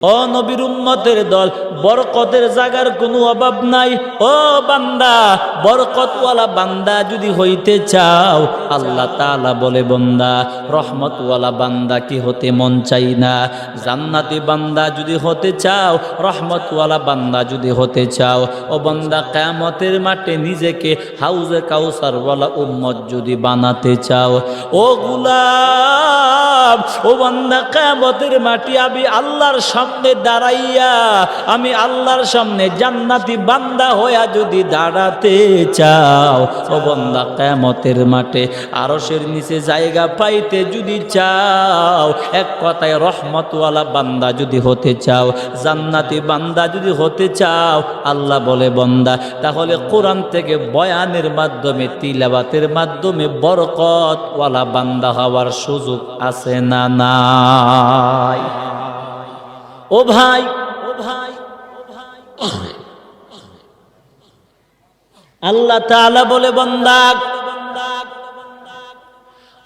ও নবীর উম্মতের দল, বরকতের জায়গার কোনো অভাব নাই। ও বান্দা, বরকতওয়ালা বান্দা যদি হইতে চাও, আল্লাহ তাআলা বলে বান্দা রহমতওয়ালা বান্দা কি হতে মন চাই না? জান্নাতি বান্দা যদি হতে চাও, রহমতওয়ালা বান্দা যদি হতে চাও, ও বান্দা কিয়ামতের মাঠে নিজেকে হাউজে কাউসারওয়ালা উম্মত যদি বানাতে চাও, ও গোলাম, ও বান্দা কিয়ামতের মাঠে আমি আল্লাহর সামনে দাঁড়াইয়া, আমি আল্লাহর সামনে জান্নাতি বান্দা হইয়া যদি দাঁড়াতে চাও, ও বান্দা কিয়ামতের মাঠে আরশের নিচে জায়গা পাইতে যদি চাও, এক কথায় রহমতওয়ালা বান্দা যদি হতে চাও, জান্নাতি বান্দা যদি হতে চাও, আল্লাহ বলে বান্দা তাহলে কোরআন থেকে বয়ানের মাধ্যমে, তিলাওয়াতের মাধ্যমে বরকতওয়ালা বান্দা হওয়ার সুযোগ আছে না নাই? ও ভাই, আল্লাহ তাআলা বলে বান্দা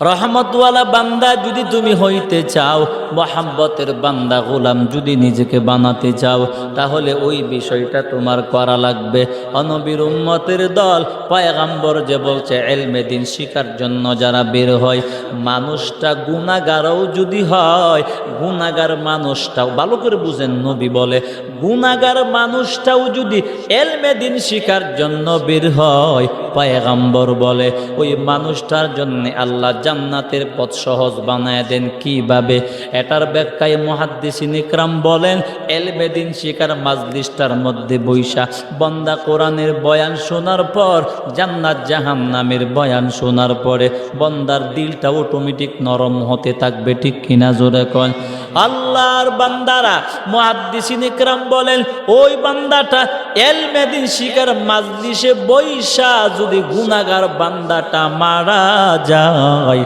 রহমতওয়ালা বান্দা যদি তুমি হইতে চাও, মোহাব্বতের বান্দা গোলাম যদি নিজেকে বানাতে চাও, তাহলে ওই বিষয়টা তোমার করা লাগবে। নবীর উম্মতের দল, পয়গম্বর যে বলছে ইলমে দ্বীন শিখার জন্য যারা বের হয়, মানুষটা গুনাহগারও যদি হয়, গুনাহগার মানুষটাও ভালো করে বুঝেন, নবী বলে গুনাহগার মানুষটাও যদি ইলমে দ্বীন শিখার জন্য বের হয়, পয়গম্বর বলে ওই মানুষটার জন্য আল্লাহ জান্নাতের পথ সহজ বানায় দেন। কিভাবে? এটার ব্যাখ্যায় মুহাদ্দিসিন ইকরাম বলেন, ইলমে দ্বীন শিখার মাজলিসটার মধ্যে বৈশা বান্দা কোরআনের বয়ান শোনার পর, জান্নাত জাহান্নামের বয়ান শোনার পরে বান্দার দিলটা অটোমেটিক নরম হতে থাকবে। ঠিক কিনা জোরে কোন? আল্লাহর বান্দারা, মুহাদ্দিসিন ইকরাম বলেন ওই বান্দাটা ইলমে দ্বীন শিখার মাজলিসে বৈশা যদি গুনাহগার বান্দাটা মারা যায়,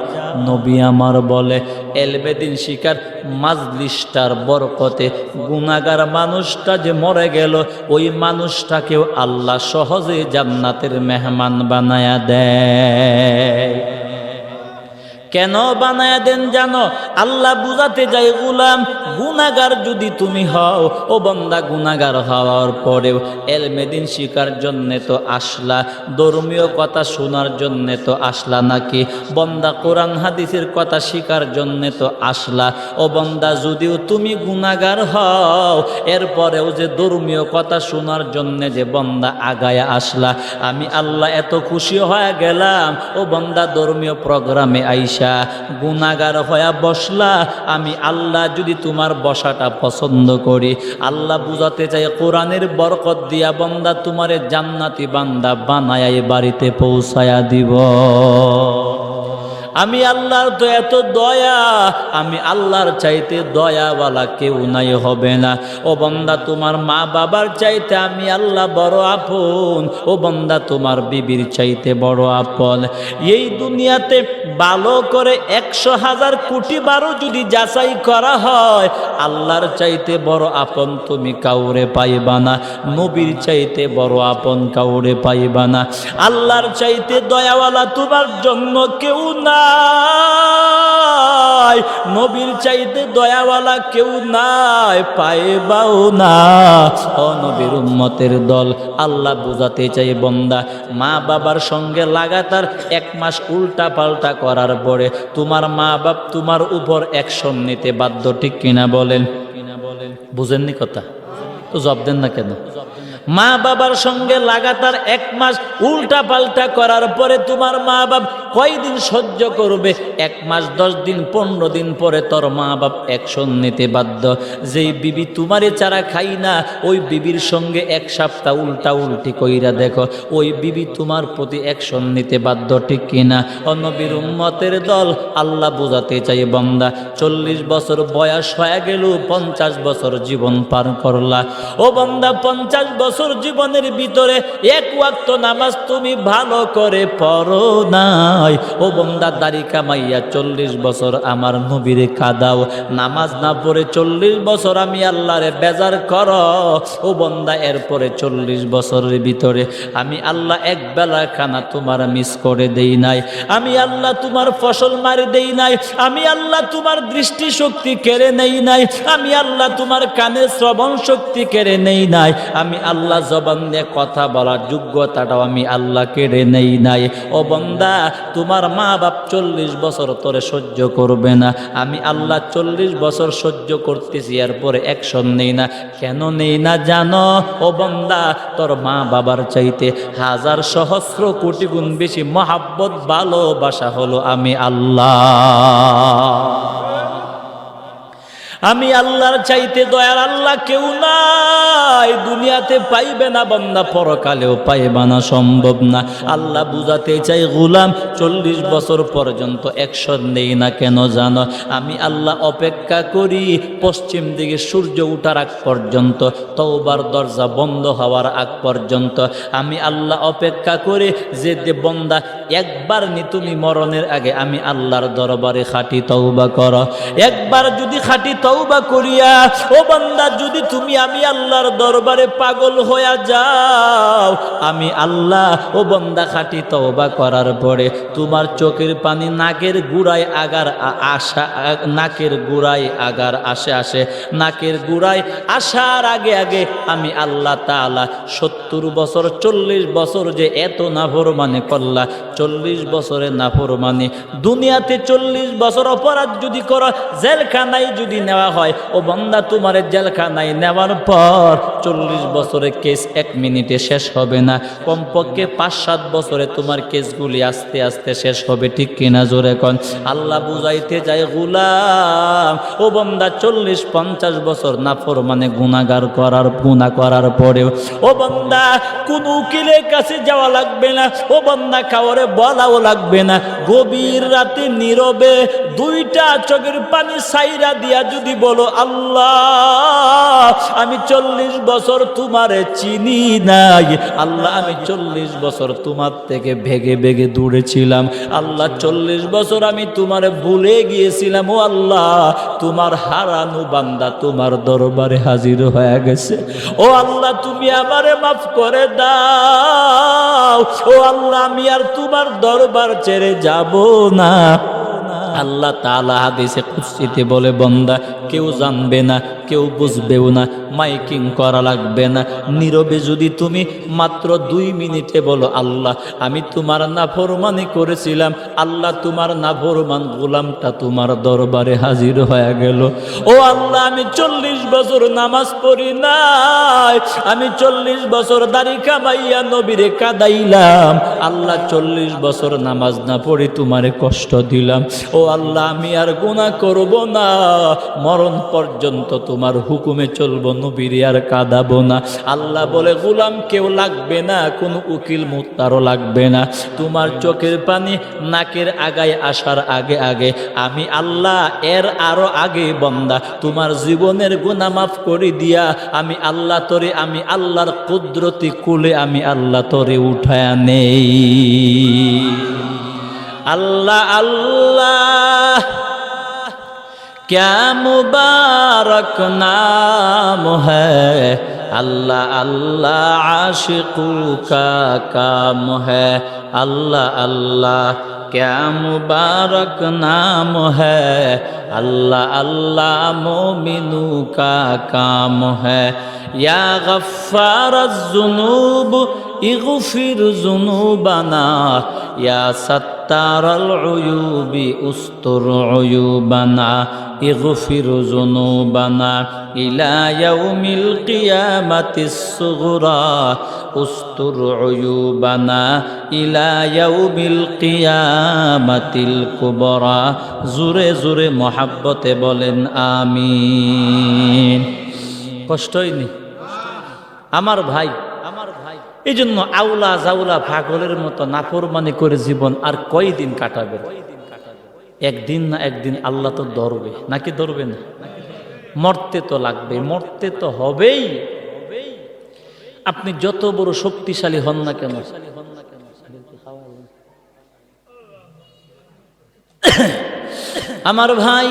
নবী আমার বলে ইলমে দ্বীন শিখার মাজলিসটার বরকতে গুনাহগার মানুষটা যে মরে গেল, ওই মানুষটাকেও আল্লাহ সহজে জান্নাতের মেহমান বানায়া দেয়। কেন বানায়া দেন জানো? আল্লাহ বুঝাতে যায় গোলাম, গুনাহগার যদি তুমি হও, ও বান্দা গুনাহগার হওয়ার পরেও ইলমে দ্বীন শিখার জন্য তো আসলা, ধর্মীয় কথা শোনার জন্য তো আসলা নাকি? বান্দা কোরআন হাদিসের কথা শিখার জন্য তো আসলা। ও বান্দা যদিও তুমি গুনাহগার হও, এরপরেও যে ধর্মীয় কথা শোনার জন্য যে বান্দা আগায়া আসলা, আমি আল্লাহ এত খুশি হয়ে গেলাম। ও বান্দা ধর্মীয় প্রোগ্রামে আইসা গুনাহগার হয়ে বসলা, আমি আল্লাহ যদি তোমার বসাটা পছন্দ করি, আল্লাহ বুঝাতে চাই কোরআনের বরকত দিয়া বান্দা তোমারে জান্নাতি বান্দা বানায় বাড়িতে পৌঁছায়া দিব। আমি আল্লাহর তো এত দয়া, আমি আল্লাহর চাইতে দয়াওয়ালা কেউ নাই হবে না। ও বান্দা তোমার মা বাবার চাইতে আমি আল্লাহ বড় আপন। ও বান্দা তোমার বিবির চাইতে বড় আপন। এই দুনিয়াতে ভালো করে 100,000 কোটি বারও যদি যাচাই করা হয়, আল্লাহর চাইতে বড় আপন তুমি কাউরে পাইবা না। নবীর চাইতে বড় আপন কাউরে পাইবা না। আল্লাহর চাইতে দয়াওয়ালা তোমার জন্য কেউ না, নবীর চাইতে দয়াওয়ালা কেউ নাই, পাইবাও না। ও নবীর উম্মতের দল, আল্লাহ বুঝাতে চাই বান্দা, মা বাবার সঙ্গে লাগাতার 1 মাস উল্টা পাল্টা করার পরে তোমার মা বাপ তোমার উপর অ্যাকশন নিতে বাধ্য। ঠিক কিনা বলেন? বুঝেননি কথা? তো জবাব দেন না কেন? মা বাবার সঙ্গে লাগাতার 1 মাস উল্টা পাল্টা করার পরে তোমার মা বাপ কয়দিন সহ্য করবে? 1 মাস 10 দিন 15 দিন পরে তোর মা বাপ অ্যাকশন নিতে বাধ্য। যেই বিবি তোমারে চারা খাই না, ওই বিবির সঙ্গে 1 সপ্তাহ উল্টা উল্টি কইরা দেখো, ওই বিবি তোমার প্রতি অ্যাকশন নিতে বাধ্য। ঠিক কিনা? ও নবীর উম্মতের দল, আল্লাহ বুঝাতে চাই বান্দা 40 বছর বয়স হয়ে গেল, 50 বছর জীবন পার করলা। ও বান্দা 50 বছর জীবনের ভিতরে 1 ওয়াক্ত নামাজ তুমি ভালো করে পড়ো না। নাই। ও বন্দা দাড়ি কামাইয়া 40 বছর আমার নবীরে কাদাও, নামাজ না পড়ে 40 বছর আমি আল্লাহরে বেজার করো। ও বন্দা এরপরে 40 বছরের ভিতরে আমি আল্লাহ এক বেলা খানা তোমার মিস করে দেই নাই, আমি আল্লাহ তোমার ফসল মারি দেই নাই, আমি আল্লাহ তোমার দৃষ্টি শক্তি কেড়ে নেই নাই, আমি আল্লাহ তোমার কানের শ্রবণ শক্তি কেড়ে নেই নাই, আমি আল্লাহ জবান দিয়ে কথা বলার যোগ্যতাটাও আমি আল্লাহ কেড়ে নেই নাই। ও বন্দা তোমার মা বাপ 40 বছর তোরে সহ্য করবে না, আমি আল্লাহ 40 বছর সহ্য করতেছি, এরপরে অ্যাকশন নেই না। কেন নেই না জানো? ও বন্দা তোর মা বাবার চাইতে হাজার সহস্র কোটি গুণ বেশি মহাব্বত ভালোবাসা হলো আমি আল্লাহ। আমি আল্লাহর চাইতে দয়ার আল্লাহ কেউ নাই, দুনিয়াতে পাইবে না বান্দা, পরকালেও পাইবে না, সম্ভব না। আল্লাহ বুঝাতে চাই গোলাম 40 বছর পর্যন্ত অ্যাকশন নেই না কেন জানো? আমি আল্লাহ অপেক্ষা করি পশ্চিম দিকে সূর্য উঠার আগ পর্যন্ত, তওবার দরজা বন্ধ হওয়ার আগ পর্যন্ত আমি আল্লাহ অপেক্ষা করে যে বন্দা একবার নি তুমি মরণের আগে আমি আল্লাহর দরবারে খাঁটি তওবা করো, একবার যদি খাঁটি তওবা করিয়া ও বান্দা যদি তুমি আমি আল্লাহর দরবারে পাগল হইয়া যাও, আমি আল্লাহ ও বান্দা খাঁটি তওবা করার পরে তোমার চোখের পানি নাকের গুড়ায় আগার আসা, নাকের গুড়ায় আগার আসে নাকের গুড়ায় আসার আগে আগে আমি আল্লাহ তাআলা 70 বছর 40 বছর যে এত নাফরমানি করলা, 40 বছরের নাফরমানি দুনিয়াতে 40 বছর অপরাধ যদি করো, জেলখানায় যদি নেওয়া হয়, ও বান্দা তোমারে জেলখানায় নেওয়ার পর 40 বছরের কেস 1 মিনিটে শেষ হবে না, কমপক্ষে 5-7 বছরে তোমার কেসগুলি আস্তে আস্তে শেষ হবে, ঠিক কিনা জোরে কোন? আল্লাহ বুঝাইতে যায় গোলাম ও বান্দা 40-50 বছর নাফরমানি গুনাহ করার পরেও ও বান্দা কোন উকিলের কাছে যাওয়া লাগবে না, ও বান্দা কাউরে বলাও লাগবে না, গভীর রাতে নীরবে 2টা চোখের পানি সাইরা দিয়া যদি বলো আল্লাহ আমি 40 বছর তোমারে চিনি নাই, আল্লাহ আমি 40 বছর তোমার থেকে ভেগে ভেগে দূরেছিলাম, আল্লাহ 40 বছর আমি তোমারে ভুলে গিয়েছিলাম, ও আল্লাহ তোমার হারানো বান্দা তোমার দরবারে হাজির হয়ে গেছে, ও আল্লাহ তুমি আমারে মাফ করে দাও, ও আল্লাহ আমি আর তোমার দরবার ছেড়ে যাব না। আল্লাহ তাআলা হাদিসে কুদসিতে বলে বান্দা কেউ জানবে না, কেউ বুঝবেও না, মাইকিং করা লাগবে না, নীরবে যদি তুমি মাত্র 2 মিনিটে বলো আল্লাহ আমি তোমার নাফরমানি করেছিলাম, আল্লাহ তোমার নাফরমান গোলামটা তোমার দরবারে হাজির হয়ে গেল, ও আল্লাহ আমি 40 বছর নামাজ পড়ি নাই, আমি 40 বছর দাড়ি কামাইয়া নবীরে কাদাইলাম, আল্লাহ 40 বছর নামাজ না পড়ি তোমারে কষ্ট দিলাম, ও আল্লাহ আমি আর গুনাহ করব না, মরণ পর্যন্ত তোমার হুকুমে চলবো, নবীরে আর কাঁদাবো না। আল্লাহ বলে গোলাম কেউ লাগবে না, কোনো উকিল মুক্তারও লাগবে না, তোমার চোখের পানি নাকের আগায় আসার আগে আগে আমি আল্লাহ এর আরো আগে বান্দা তোমার জীবনের গুনাহ মাফ করে দিয়া আমি আল্লাহ তোরে, আমি আল্লাহর কুদরতি কুলে আমি আল্লাহ তোরে উঠায়া নেই। अल्लाह अल्लाह क्या मुबारक नाम है, अल्लाह अल्लाह आशिक़ों का काम है, अल्लाह अल्लाह क्या मुबारक नाम है, अल्लाह अल्लाह मोमिनों का काम है, या गफ्फार ज़ुनूब इग़फिर ज़ुनूबना, या सत्तारल उयूबी उस्तुर उयूबना, इग़फिर ज़ुनूबना इला यौमिल क़ियामतिस सुग़रा, उस्तुर उयूबना इला यौमिल क़ियामतिल कुबरा। জোরে জোরে মোহাব্বতে বলেন আমিন। কষ্ট হয়নি আমার ভাই? এই জন্য আউলা জাউলা পাগলের মতো নাফরমানি করে জীবন আর কয়দিন কাটাবে? একদিন না একদিন আল্লাহ তো ধরবে, নাকি ধরবে না? মরতে তো লাগবে, মরতে তো হবেই। আপনি যত বড় শক্তিশালী হন না কেন, আমার ভাই,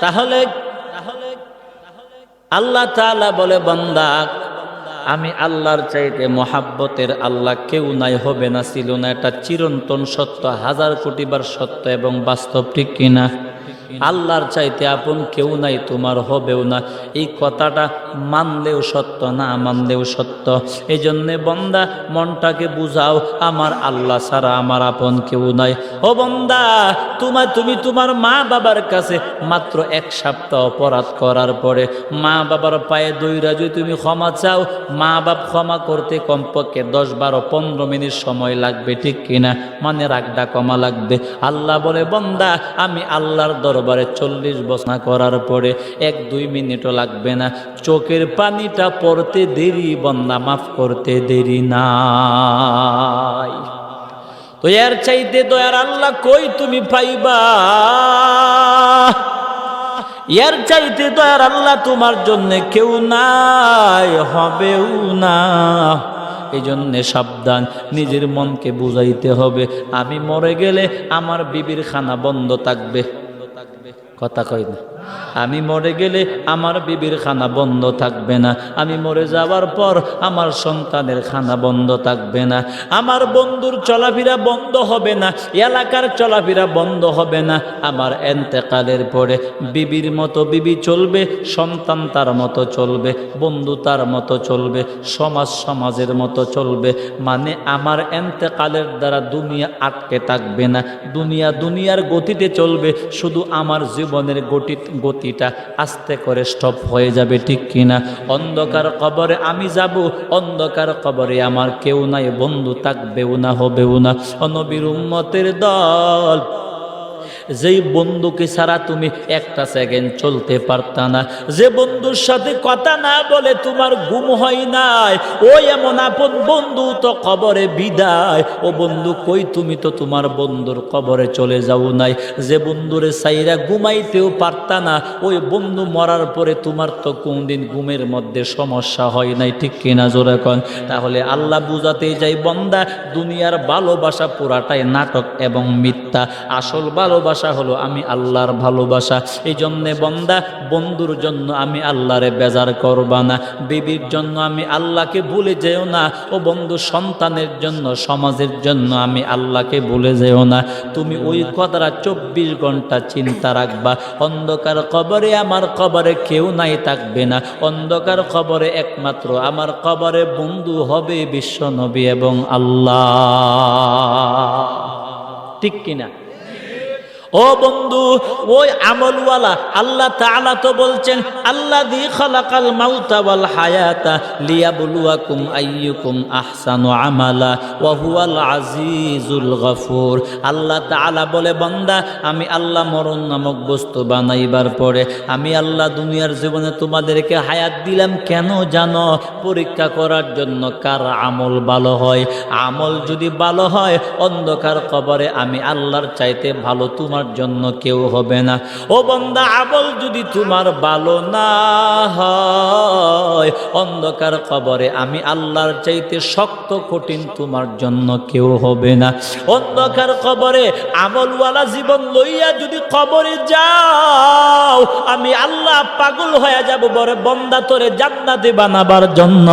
তাহলে আল্লাহ তাআলা বলে, বান্দা আমি আল্লাহর চাইতে মহাব্বতের আল্লাহ কেউ নাই, হবে না, ছিল না। এটা চিরন্তন সত্য, হাজার কোটিবার সত্য এবং বাস্তব, ঠিক কিনা? আল্লাহর চাইতে আপন কেউ নাই, তোমার হবেও না। এই কথাটা মানলেও সত্য, না মানলেও সত্য। এই জন্যে বান্দা মনটাকে বুঝাও, আমার আল্লাহ ছাড়া আমার আপন কেউ নাই। ও বান্দা, তুমি তোমার মা বাবার কাছে মাত্র 1 সপ্তাহ অপরাধ করার পরে মা বাবার পায়ে দইরা যদি তুমি ক্ষমা চাও, মা বাপ ক্ষমা করতে কমপক্ষে 10, 12, 15 মিনিট সময় লাগবে, ঠিক কিনা? মানে রাগটা কমা লাগবে। আল্লাহ বলে, বান্দা আমি আল্লাহর দরবারে 40 বছর করার পরে 1-2 মিনিটও লাগবে না, চোখের পানিটা পড়তে দেরি, বান্দা মাফ করতে দেরি নাই। তো এর চাইতে দয়ার আল্লাহ কই তুমি পাইবা? এর চাইতে দয়ার আল্লাহ তোমার জন্য কেউ নাই, হবেও না। এই জন্যে সাবধান, নিজের মনকে বুঝাইতে হবে, আমি মরে গেলে আমার বিবির খানা বন্ধ থাকবে। কথা কই না? আমি মরে গেলে আমার বিবির খানা বন্ধ থাকবে না। আমি মরে যাওয়ার পর আমার সন্তানের খানা বন্ধ থাকবে না। আমার বন্ধুর চলাফেরা বন্ধ হবে না, এলাকার চলাফেরা বন্ধ হবে না। আমার এন্তেকালের পরে বিবির মতো বিবি চলবে, সন্তান তার মতো চলবে, বন্ধু তার মতো চলবে, সমাজ সমাজের মতো চলবে। মানে আমার এন্তেকালের দ্বারা দুনিয়া আটকে থাকবে না, দুনিয়ার গতিতে চলবে। শুধু আমার জীবনের গতিটা আস্তে করে স্টপ হয়ে যাবে, ঠিক কিনা? অন্ধকার কবরে আমি যাব, অন্ধকার কবরে আমার কেউ নাই, বন্ধু থাকবেও না, হবেও না। নবীর উম্মতের দল, যেই বন্ধুকে ছাড়া তুমি একটা সেকেন্ড চলতে পারতা না, যে বন্ধুর সাথে কথা না বলে তোমার ঘুম হয় নাই, ওই এমন আপন বন্ধু তো কবরে বিদায়। ও বন্ধু কই তুমি? তো তোমার বন্ধুর কবরে চলে যাও নাই। যে বন্ধুরে সাইরা ঘুমাইতেও পারতা না, ওই বন্ধু মরার পরে তোমার তো কোনদিন ঘুমের মধ্যে সমস্যা হয় নাই, ঠিক কিনা? জোরে কন। তাহলে আল্লাহ বুঝাতেই যাই, বান্দা দুনিয়ার ভালোবাসা পুরাটাই নাটক এবং মিথ্যা। আসল ভালোবাসা হলো আমি আল্লাহর ভালোবাসা। এই জন্যে বান্দা বন্ধুর জন্য আমি আল্লাহরে বেজার করবা না, বিবির জন্য আমি আল্লাহকে ভুলে যেও না। ও বন্ধু সন্তানের জন্য, সমাজের জন্য আমি আল্লাহকে ভুলে যেও না। তুমি ওই কথাটা 24 ঘন্টা চিন্তা রাখবা। অন্ধকার কবরে, আমার কবরে কেউ নাই, থাকবে না। অন্ধকার কবরে একমাত্র আমার কবরে বন্ধু হবে বিশ্ব নবী এবং আল্লাহ, ঠিক কিনা? ও বন্ধু, ওই আমলওয়ালা আল্লাহ তাআলা তো বলছেন, আল্লাযী খালাকাল মাউতা ওয়াল হায়াতা লিয়াবলুয়াকুম আইয়ুকুম আহসানু আমালা ওয়া হুয়াল আজিজুল গফুর। আল্লাহ তাআলা বলে, বান্দা আমি আল্লাহ মরণ নামক বস্তু বানাইবার পরে আমি আল্লাহ দুনিয়ার জীবনে তোমাদেরকে হায়াত দিলাম কেন জানো? পরীক্ষা করার জন্য কার আমল ভালো হয়। আমল যদি ভালো হয়, অন্ধকার কবরে আমি আল্লাহর চাইতে ভালো তোমার জন্য কেউ হবে না। ও বান্দা, আমল যদি তোমার ভালো না হয়, অন্ধকার কবরে আমি আল্লাহর চাইতে শক্ত কঠিন তোমার জন্য কেউ হবে না। অন্ধকার কবরে আমলওয়ালা জীবন লইয়া যদি কবরে যাও, আমি আল্লাহ পাগল হয়ে যাব বরে বান্দা তোরে জান্নাতে বানাবার জন্য।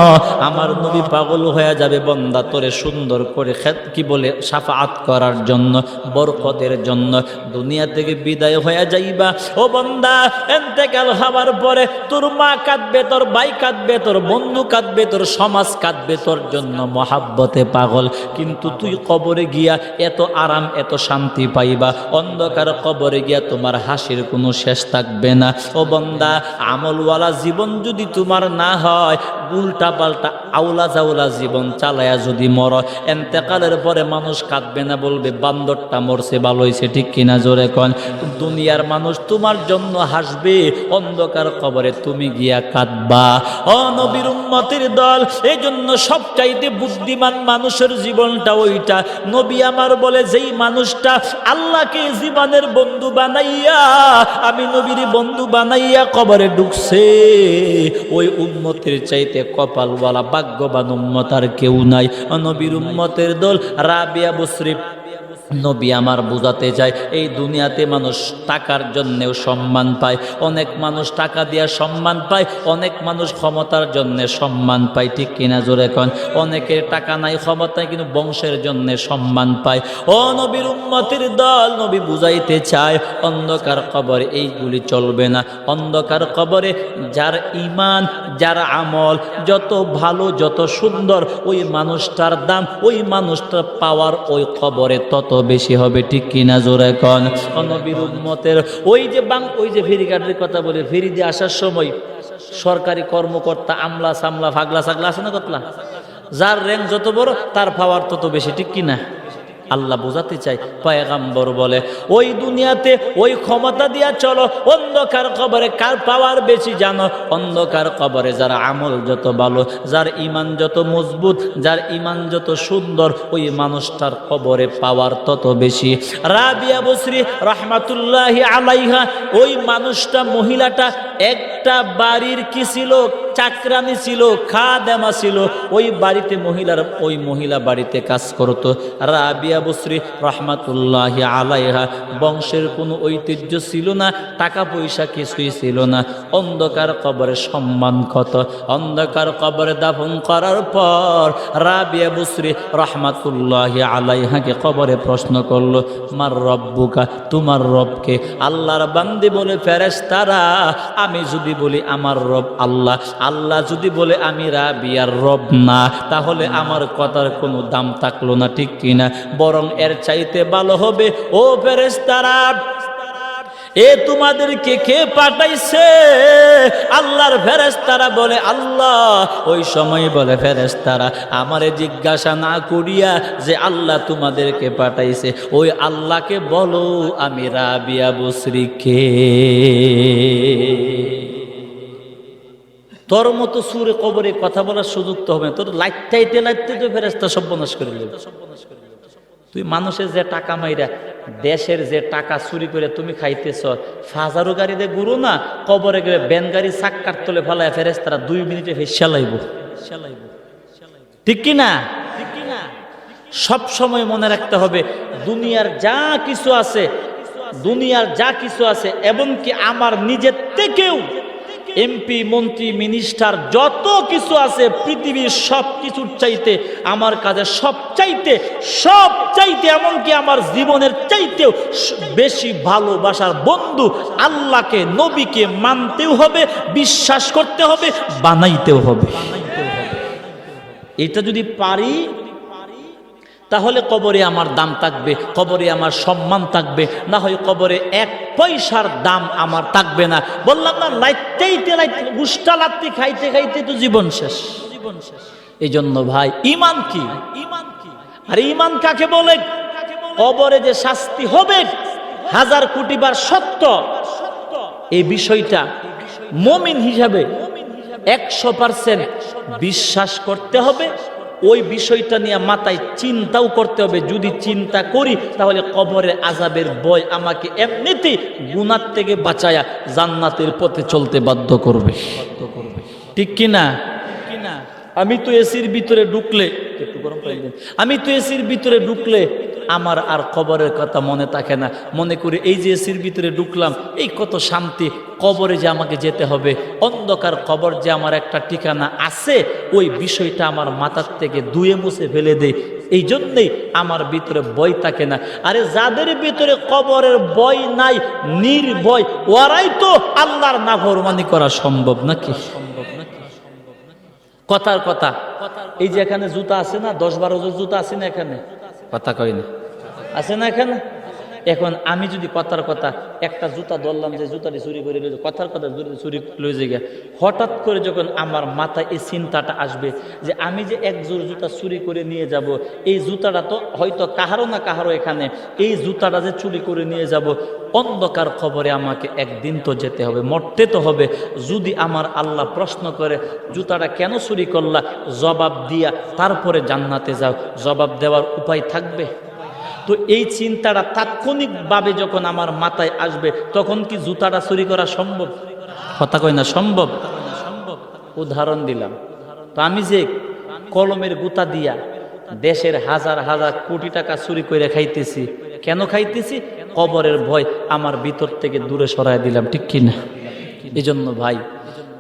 আমার নবী পাগল হয়ে যাবে বান্দা তোরে সুন্দর করে কি বলে শাফাআত করার জন্য, বরকতের জন্য। দুনিয়া থেকে বিদায় হয়ে যাইবা, ও বান্দা ইন্তেকাল হওয়ার পরে তোর মা কাঁদবে, তোর ভাই কাঁদবে, তোর বন্ধু কাঁদবে, তোর সমাজ কাঁদবে তোর জন্য মহাব্বতে পাগল। কিন্তু তুই কবরে গিয়া এত আরাম, এত শান্তি পাইবা। অন্ধকার কবরে গিয়া তোমার হাসির কোনো শেষ থাকবে না। ও বান্দা, আমলওয়ালা জীবন যদি তোমার না হয়, উল্টা পাল্টা আউলা জাউলা জীবন চালায়া যদি মর, ইন্তেকালের পরে মানুষ কাঁদবে না, বলবে বান্দরটা মরছে, ভালো হয়েছে, ঠিক কিনা? জোরে কন। দুনিয়ার মানুষ তোমার জন্য হাসবে, অন্ধকার কবরে তুমি গিয়া কাঁদবা। ও নবীর উম্মতের দল, এই জন্য সবচাইতে বুদ্ধিমান মানুষের জীবনটা ওইটা। নবী আমার বলে, যেই মানুষটা আল্লাহকে জীবনের বন্ধু বানাইয়া, আমি নবীর বন্ধু বানাইয়া কবরে ঢুকছে, ওই উম্মতের চাইতে কপালওয়ালা ভাগ্যবান উম্মত আর কেউ নাই। নবীর উম্মতের দল রাবিয়া বসরি নবী আমার বুঝাতে চায় এই দুনিয়াতে মানুষ টাকার জন্যেও সম্মান পায়, অনেক মানুষ টাকা দিয়া সম্মান পায়, অনেক মানুষ ক্ষমতার জন্যে সম্মান পায়, ঠিক কিনা জোরে কন? অনেকের টাকা নাই ক্ষমতা নাই কিন্তু বংশের জন্যে সম্মান পায়। ও নবীর উম্মতের দল, নবী বুঝাইতে চায় অন্ধকার কবরে এইগুলি চলবে না। অন্ধকার কবরে যার ঈমান, যার আমল যত ভালো, যত সুন্দর, ওই মানুষটার দাম, ওই মানুষটার পাওয়ার ওই কবরে তত বেশি হবে, ঠিক কিনা জোরে কন? নবীর উম্মতের ওই যে ফেরিঘাটের কথা বলে, ফেরি দিয়ে আসার সময় সরকারি কর্মকর্তা, আমলা সামলা ফাগলা সাগলা আছে না কতলা, যার র্যাঙ্ক যত বড় তার পাওয়ার তত বেশি, ঠিক কিনা? আল্লাহ বোঝাতে চাই, পয়গম্বর বলে ওই দুনিয়াতে ওই ক্ষমতা দিয়া চলো, অন্ধকার কবরে কার পাওয়ার বেশি জানো? অন্ধকার কবরে যার আমল যত ভালো, যার ঈমান যত মজবুত, যার ঈমান যত সুন্দর, ওই মানুষটার কবরে পাওয়ার তত বেশি। রাবিয়া বসরি রাহমাতুল্লাহি আলাইহা, ওই মানুষটা, মহিলাটা একটা বাড়ির কি ছিল, চাকরানি ছিল, খাদেমা ছিল, ওই বাড়িতে ওই মহিলা বাড়িতে কাজ করতো। রাবিয়া বসরি রহমাতুল্লাহি আলাইহা বংশের কোনো ঐতিহ্য ছিল না, টাকা পয়সা কিছুই ছিল না। অন্ধকার কবরে সম্মান কত! অন্ধকার কবরে দাফন করার পর রাবিয়া বসরি রহমাতুল্লাহি আলাইহাকে কবরে প্রশ্ন করলো, মার রব্বুকা, তোমার রবকে? আল্লাহর বান্দি বলে, ফেরেশতারা। আমি যদি বলি আমার রব আল্লাহ, আল্লাহ যদি বলে আমি রাবিয়ার রব না, তাহলে আমার কথার কোনো দাম থাকলো না, ঠিক কিনা? বরং এর চাইতে ভালো হবে, ও ফেরেশতারা, এ তোমাদেরকে কে পাঠাইছে? আল্লাহর ফেরেশতারা বলে আল্লাহ। ওই সময় বলে ফেরেশতারা, আমারে জিজ্ঞাসা না করিয়া যে আল্লাহ তোমাদেরকে পাঠাইছে, ওই আল্লাহকে বলো আমি রাবিয়া বসরিকে। তোর মতো সুরে কবরে কথা বলার সুযোগ তো হবে, তোর লাইটটাইতে লাইটতে তো ফেরেশতা সর্বনাশ করে দেবে। তুই মানুষের যে টাকা মাইরা, দেশের যে টাকা চুরি করে তুমি খাইতেছ, হাজারো গাড়ি দিয়ে ঘুরো না, কবরে গেলে ব্যান গাড়ি চাক্কার তলে ফেলায় ফেরেশতারা 2 মিনিটে ফেসালাইব, ঠিক কিনা? সব সময় মনে রাখতে হবে, দুনিয়ার যা কিছু আছে, দুনিয়ার যা কিছু আছে, এমনকি আমার নিজের থেকেও এমপি, মন্ত্রী, মিনিস্টার যত কিছু আছে, পৃথিবীর সব কিছুর চাইতে আমার কাছে সবচাইতে এমনকি আমার জীবনের চাইতেও বেশি ভালোবাসার বন্ধু আল্লাহকে, নবীকে মানতেও হবে, বিশ্বাস করতে হবে, বানাইতেও হবে। এটা যদি পারি তাহলে কবরে আমার দাম থাকবে, কবরে আমার সম্মান থাকবে, না হয় কবরে 1 পয়সার দাম আমার থাকবে না। বললাম না, লাইতে উষ্টা লাত্তি খাইতে খাইতে তো জীবন শেষ। এই জন্য ভাই, ঈমান কি? আর ঈমান কাকে বলে? কবরে যে শাস্তি হবে 1000 কোটি বার সত্য, এই বিষয়টা মুমিন হিসাবে 100% বিশ্বাস করতে হবে। ওই বিষয়টা নিয়ে মাথায় চিন্তাও করতে হবে। যদি চিন্তা করি তাহলে কবরের আযাবের ভয় আমাকে এমনিতেই গুনাহ থেকে বাঁচায়া জান্নাতের পথে চলতে বাধ্য করবে, ঠিক কিনা? আমি তো এসির ভিতরে ঢুকলে, একটু গরম পানি দিন, আমি তো এসির ভিতরে ঢুকলে আমার আর কবরের কথা মনে থাকে না। মনে করি এই যে এসির ভিতরে ঢুকলাম, এই কত শান্তি, কবরে যে আমাকে যেতে হবে, অন্ধকার কবর যে আমার একটা ঠিকানা আছে, ওই বিষয়টা আমার মাথার থেকে ধুয়ে মুছে ফেলে দেয়। এই জন্যেই আমার ভিতরে ভয় থাকে না। আরে যাদের ভিতরে কবরের ভয় নাই, নির্ভয়, ওরাই তো আল্লাহর নাফরমানি করা সম্ভব নাকি? কথার কথা, এই যে এখানে জুতা আছে না, 10-12 জোড় জুতা আছে না এখানে, কথা কই না, আছে না এখানে? এখন আমি যদি কথার কথা একটা জুতা ধরলাম, যে জুতাটি চুরি করে লইল, কথার কথা চুরি লয়ে যায়, হঠাৎ করে যখন আমার মাথায় এই চিন্তাটা আসবে যে আমি যে 1 জোড় জুতা চুরি করে নিয়ে যাব, এই জুতাটা তো হয়তো কাহারো না কাহারো এখানে, এই জুতাটা যে চুরি করে নিয়ে যাব, অন্ধকার খবরে আমাকে একদিন তো যেতে হবে, মরতে তো হবে। যদি আমার আল্লাহ প্রশ্ন করে জুতাটা কেন চুরি করলা, জবাব দিয়া তারপরে জান্নাতে যাও, জবাব দেওয়ার উপায় থাকবে? তো এই চিন্তাটা তাৎক্ষণিকভাবে যখন আমার মাথায় আসবে, তখন কি জুতাটা চুরি করা সম্ভব? কথা কয় না, সম্ভব? উদাহরণ দিলাম। তো আমি যে কলমের গুতা দিয়া দেশের হাজার হাজার কোটি টাকা চুরি করে খাইতেছি। কেন খাইতেছি? কবরের ভয় আমার ভিতর থেকে দূরে সরায় দিলাম, ঠিক কিনা? এই জন্য ভাই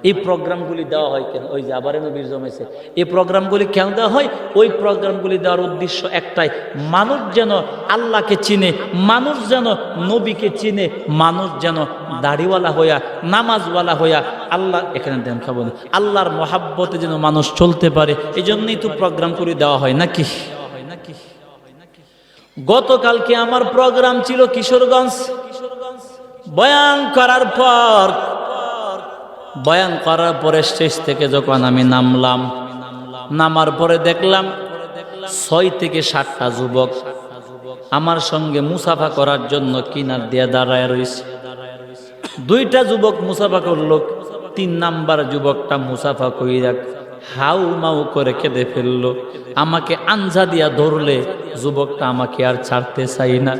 এই প্রোগ্রামগুলি দেওয়া হয় কেন? ওই যে আবার নবীর জমেছে, এই প্রোগ্রামগুলি কেন দেওয়া হয়? ওই প্রোগ্রামগুলি দেওয়ার উদ্দেশ্য একটাই, মানুষ যেন আল্লাহকে চিনে, মানুষ যেন নবীকে চিনে, মানুষ যেন দাড়িওয়ালা হইয়া নামাজওয়ালা হইয়া আল্লাহ এখানে দেন খাবো না, আল্লাহর মহাব্বতে যেন মানুষ চলতে পারে। এই জন্যই তো প্রোগ্রামগুলি দেওয়া হয় নাকি? গতকালকে আমার প্রোগ্রাম ছিল কিশোরগঞ্জ। বয়ান করার পরে স্টেজ থেকে যখন আমি নামার পরে দেখলাম 6 থেকে 7টা যুবক আমার সঙ্গে মুসাফা করার জন্য কিনার দিয়ে দাঁড়ায় রয়েছে। 2টা যুবক মুসাফা করলো, 3 নাম্বার যুবকটা মুসাফা কইরা হাউ মাউ করে কেঁদে ফেললো। আমাকে আঞ্জা দিয়া ধরলে যুবকটা আমাকে আর ছাড়তে চাই না।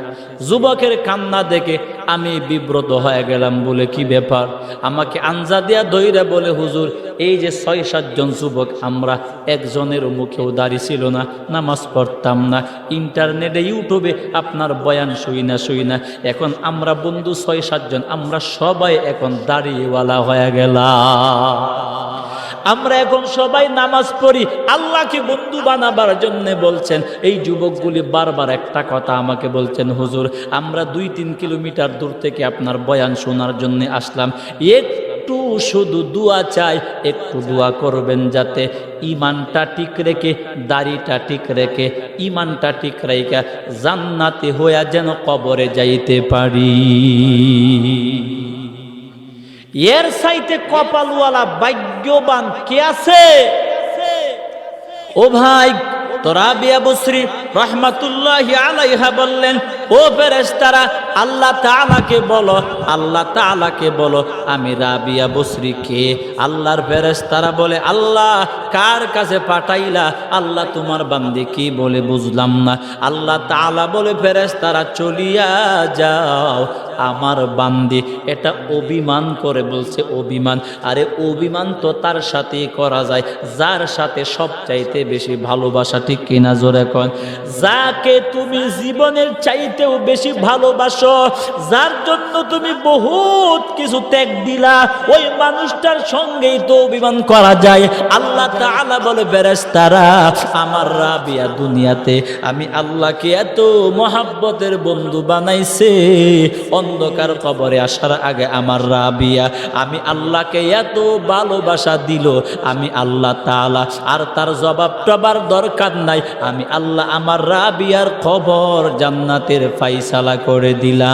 যুবকের কান্না দেখে আমি বিব্রত হয়ে গেলাম, বলে কি ব্যাপার? আমাকে আঞ্জা দিয়া ধইরা বলে, হুজুর এই যে 6-7 জন যুবক, আমরা একজনের মুখেও দাড়ি ছিল না, নামাজ পড়তাম না, ইন্টারনেটে ইউটিউবে আপনার বয়ান শুই না, এখন আমরা বন্ধু 6-7 জন, আমরা সবাই এখন দাড়িওয়ালা হয়ে গেলাম। আমরা এখন সবাই নামাজ পড়ি, আল্লাহকে বন্ধু বানাবার জন্য বলছেন। এই যুবকগুলি বারবার একটা কথা আমাকে বলছেন, হুজুর আমরা 2-3 কিলোমিটার দূর থেকে আপনার বয়ান শোনার জন্য আসলাম, একটু শুধু দোয়া চাই, একটু দোয়া করবেন যাতে ইমানটা ঠিক রেখে, দাড়িটা ঠিক রেখে, ইমানটা ঠিক রেখে জান্নাতে হইয়া যেন কবরে যাইতে পারি। এর সাইতে কপালওয়ালা ভাগ্যবান কে আছে? ও ভাই, তো রাবিয়া বসরি রহমাতুল্লাহি আলাইহা বললেন, ও ফেরেশতারা আল্লাহ তাআলাকে বলো আমি রাবিয়া বসরি কে? আল্লাহর ফেরেশতারা বলে, আল্লাহ কার কাছে পাঠাইলা? আল্লাহ তোমার বান্দি কি বলে বুঝলাম না। আল্লাহ তাআলা বলে, ফেরেশতারা চলিয়া যাও, আমার বান্দি এটা অভিমান করে বলছে। অভিমান? আরে অভিমান তো তার সাথেই করা যায় যার সাথে সবচাইতে বেশি ভালোবাসা, ঠিক কিনা? জোরে কোন। যাকে তুমি জীবনের চাইতেও বেশি ভালোবাসো, যার জন্য তুমি বহুত কিছু ত্যাগ দিলা, ওই মানুষটার সঙ্গেই তো অভিমান করা যায়। আল্লাহ তাআলা বলে, ফেরেশতারা আমার রাবিয়া দুনিয়াতে আমি আল্লাহকে এত মহাব্বতের বন্ধু বানাইছে, অন্ধকার কবরে আসার আগে আমার রাবিয়া আমি আল্লাহকে এত ভালোবাসা দিল, আমি আল্লাহ তাআলা আর তার জবাব টবার দরকার নাই, আমি আল্লাহ আমার রাবিয়ার খবর জান্নাতের ফাইসালা করে দিলাম।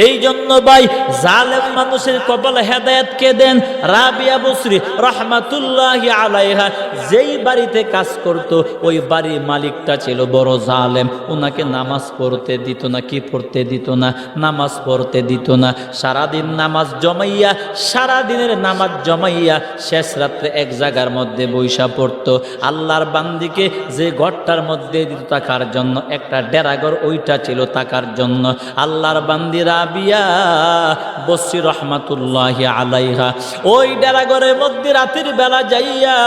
এই জন্য ভাই জালেম মানুষের কপালে হেদায়েত কে দেন? রাবিয়া বসরি রহমাতুল্লাহি আলাইহা যেই বাড়িতে কাজ করত, ওই বাড়ির মালিকটা ছিল বড় জালেম। ওনাকে নামাজ পড়তে দিত না, কি পড়তে দিত না? নামাজ পড়তে দিত না। সারাদিন নামাজ জমাইয়া, সারাদিনের নামাজ জমাইয়া শেষ রাত্রে এক জায়গার মধ্যে বৈশা পড়তো। আল্লাহর বান্দিকে যে ঘরটার মধ্যে দিত থাকার জন্য, একটা ডেরাঘর, ওইটা ছিল থাকার জন্য। আল্লাহর বান্দিরা রাবিয়া বসরি রহমাতুল্লাহি আলাইহা ওই ডেরাঘরের মধ্যে রাতের বেলা যাইয়া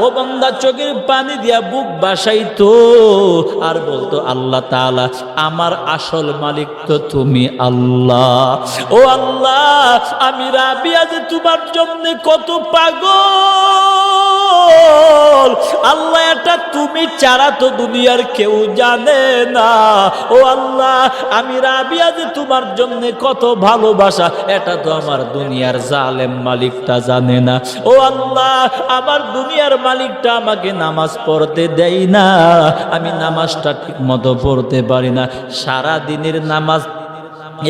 ও বান্দা চোখের পানি দিয়া বুক বাসাইতো আর বলতো, আল্লাহ তাআলা আমার আসল মালিক তো তুমি আল্লাহ। ও আল্লাহ, আমি রাবিয়া যে তোমার জন্য কত পাগল, আল্লাহ এটা তুমি ছাড়া তো দুনিয়ার কেউ জানে না। ও আল্লাহ, আমি রাবিয়া যে তোমার জন্য কত ভালোবাসা, এটা তো আমার দুনিয়ার জালেম মালিকটা জানে না। ও আল্লাহ, আমার দুনিয়ার মালিকটা আমাকে নামাজ পড়তে দেয় না, আমি নামাজটা ঠিক মতো পড়তে পারি না। সারা দিনের নামাজ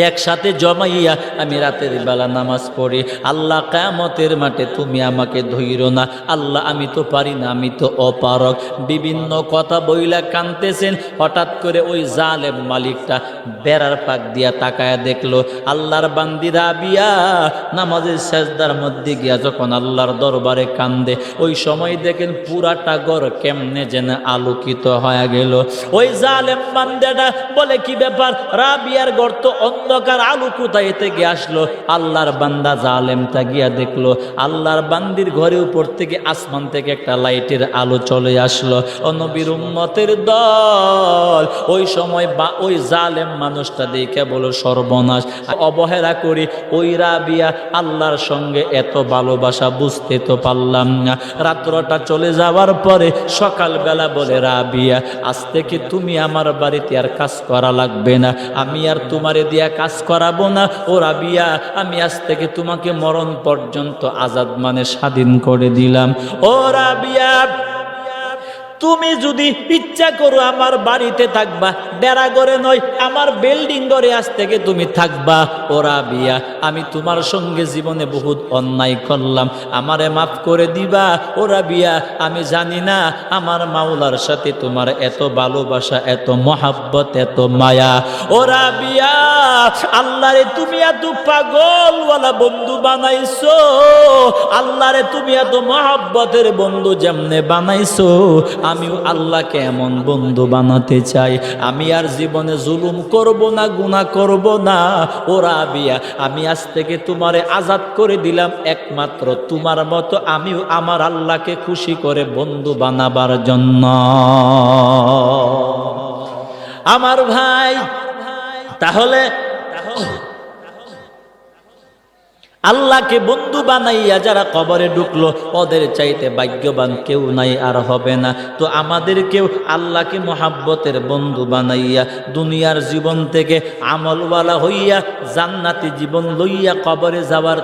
একসাথে জমাইয়া আমি রাতের বেলা নামাজ পড়ি। আল্লাহ কিয়ামতের মাঠে তুমি আমাকে ধইরো না। আল্লাহ আমি তো পারি না, আমি তো অপারগ। বিভিন্ন কথা বইলা কাঁদতেছেন। হঠাৎ করে ওই জালেম মালিকটা বেড়ার পাক দিয়া তাকায়া দেখলো আল্লাহর বান্দি রাবিয়া নামাজের সেজদার মধ্যে গিয়া যখন আল্লাহর দরবারে কান্দে, ওই সময় দেখেন পুরাটা ঘর কেমনে যেন আলোকিত হয়ে গেল। ওই জালেম বান্দাটা বলে, কি ব্যাপার? রাবিয়ার ঘর তো অন্ধকার আলো কোথায় থেকে আসলো? আল্লাহর বান্দা জালেমটা গিয়া দেখলো আল্লাহর বান্দির ঘরের উপর থেকে আসমান থেকে একটা লাইটের আলো চলে আসলো। ও নবীর উম্মতের দল, ওই সময় বা ওই জালেম মানুষটা দেখে বলো সর্বনাশ, অবহেলা করি ওই রাবিয়া আল্লাহর সঙ্গে এত ভালোবাসা বুঝতে তো পারলাম না। রাত্রটা চলে যাওয়ার পরে সকালবেলা বলে রাবিয়া আজ থেকে তুমি আমার বাড়িতে আর কাজ করা লাগবে না, আমি আর তোমারে দিয়া কাজ করাবো না। ও রাবিয়া আমি আজ থেকে তোমাকে মরণ পর্যন্ত আজাদ মানে স্বাধীন করে দিলাম। ও রাবিয়া তুমি যদি ইচ্ছা করো আমার বাড়িতে থাকবা, ডেরা ঘরে নয় আমার বিল্ডিং ঘরে আজ থেকে তুমি থাকবা। ও রাবিয়া আমি তোমার সঙ্গে জীবনে বহুত অন্যায় করলাম, আমারে মাফ করে দিবা। ও রাবিয়া আমি জানি না আমার মাওলার সাথে তোমার এত ভালোবাসা, এত মহাব্বত, এত মায়া। ও রাবিয়া আল্লাহরে তুমি এত পাগলওয়ালা বন্ধু বানাইছো, আল্লাহরে তুমি এত মহাব্বতের বন্ধু যেমনে বানাইছো, আমিও আল্লাহকে এমন বন্ধু বানাতে চাই। আমি আর জীবনে জুলুম করব না, গুনাহ করব না। ও রাবিয়া আমি আজ থেকে তোমারে আজাদ করে দিলাম একমাত্র তোমার মতো আমিও আমার আল্লাহকে খুশি করে বন্ধু বানাবার জন্য। আমার ভাই তাহলে আল্লাহকে বন্ধু বানাইয়া যারা কবরে ঢুকলো ওদের চাইতে ভাগ্যবান কেউ নাই আর হবে না। তো আমাদেরকেও আল্লাহকে মহাব্বতের বন্ধু বানাইয়া দুনিয়ার জীবন থেকে আমলওয়ালা হইয়া জান্নাতি জীবন লইয়া কবরে যাওয়ার